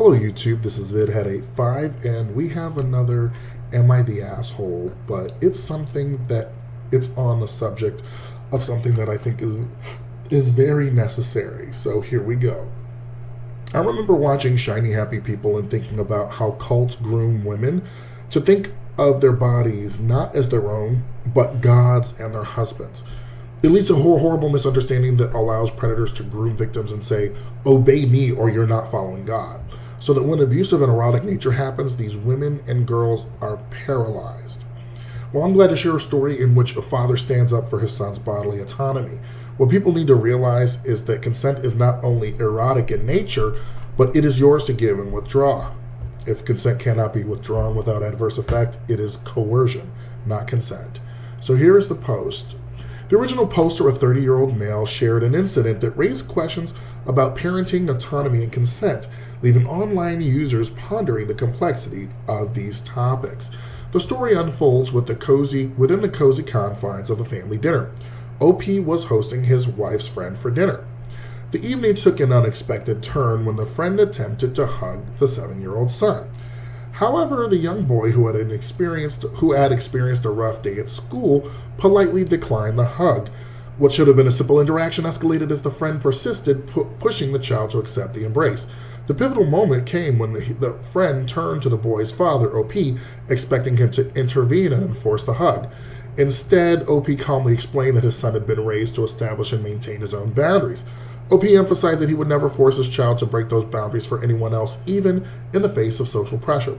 Hello YouTube, this is VidHead85 and we have another Am I the Asshole? But it's something that it's on the subject of something that I think is very necessary. So here we go. I remember watching Shiny Happy People and thinking about how cults groom women to think of their bodies not as their own, but God's and their husbands. It leads to a horrible misunderstanding that allows predators to groom victims and say, obey me or you're not following God. So that when abusive and erotic nature happens, these women and girls are paralyzed. Well, I'm glad to share a story in which a father stands up for his son's bodily autonomy. What people need to realize is that consent is not only erotic in nature, but it is yours to give and withdraw. If consent cannot be withdrawn without adverse effect, it is coercion, not consent. So here is the post. The original poster, a 30-year-old male, shared an incident that raised questions about parenting, autonomy, and consent, leaving online users pondering the complexity of these topics. The story unfolds within the cozy confines of a family dinner. OP was hosting his wife's friend for dinner. The evening took an unexpected turn when the friend attempted to hug the 7-year-old son. However, the young boy who had experienced a rough day at school politely declined the hug. What should have been a simple interaction escalated as the friend persisted, pushing the child to accept the embrace. The pivotal moment came when the friend turned to the boy's father, OP, expecting him to intervene and enforce the hug. Instead, OP calmly explained that his son had been raised to establish and maintain his own boundaries. OP emphasized that he would never force his child to break those boundaries for anyone else, even in the face of social pressure.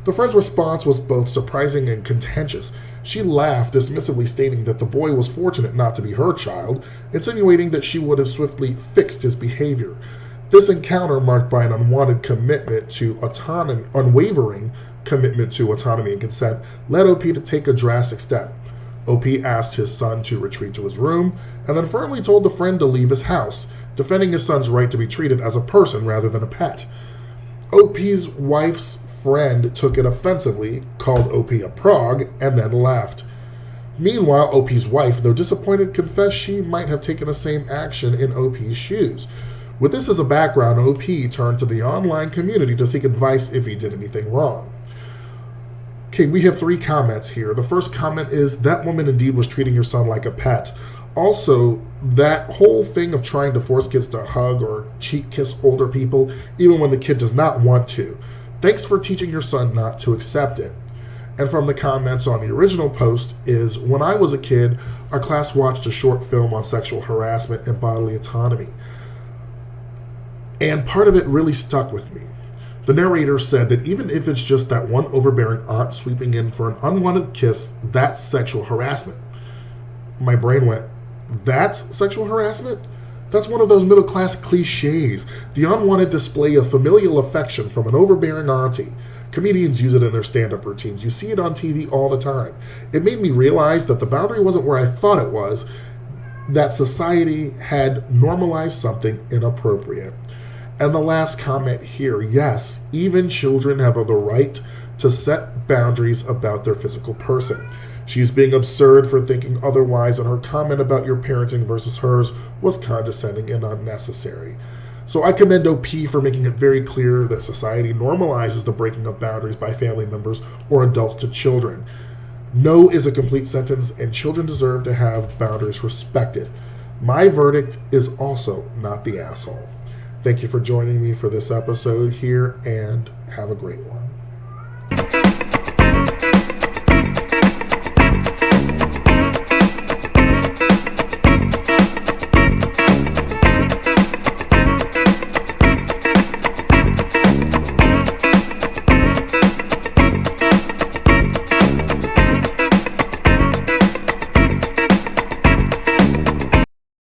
The friend's response was both surprising and contentious. She laughed, dismissively stating that the boy was fortunate not to be her child, insinuating that she would have swiftly fixed his behavior. This encounter, marked by an unwavering commitment to autonomy and consent, led OP to take a drastic step. OP asked his son to retreat to his room, and then firmly told the friend to leave his house, defending his son's right to be treated as a person rather than a pet. OP's wife's friend took it offensively, called OP a prog, and then laughed. Meanwhile, OP's wife, though disappointed, confessed she might have taken the same action in OP's shoes. With this as a background, OP turned to the online community to seek advice if he did anything wrong. Okay, we have 3 comments here. The first comment is, that woman indeed was treating your son like a pet. Also, that whole thing of trying to force kids to hug or cheek kiss older people, even when the kid does not want to. Thanks for teaching your son not to accept it. And from the comments on the original post is, when I was a kid, our class watched a short film on sexual harassment and bodily autonomy. And part of it really stuck with me. The narrator said that even if it's just that one overbearing aunt sweeping in for an unwanted kiss, that's sexual harassment. My brain went, that's sexual harassment? That's one of those middle-class cliches. The unwanted display of familial affection from an overbearing auntie. Comedians use it in their stand-up routines. You see it on TV all the time. It made me realize that the boundary wasn't where I thought it was, that society had normalized something inappropriate. And the last comment here, yes, even children have the right to set boundaries about their physical person. She's being absurd for thinking otherwise, and her comment about your parenting versus hers was condescending and unnecessary. So I commend OP for making it very clear that society normalizes the breaking of boundaries by family members or adults to children. No is a complete sentence, and children deserve to have boundaries respected. My verdict is also not the asshole. Thank you for joining me for this episode here, and have a great one.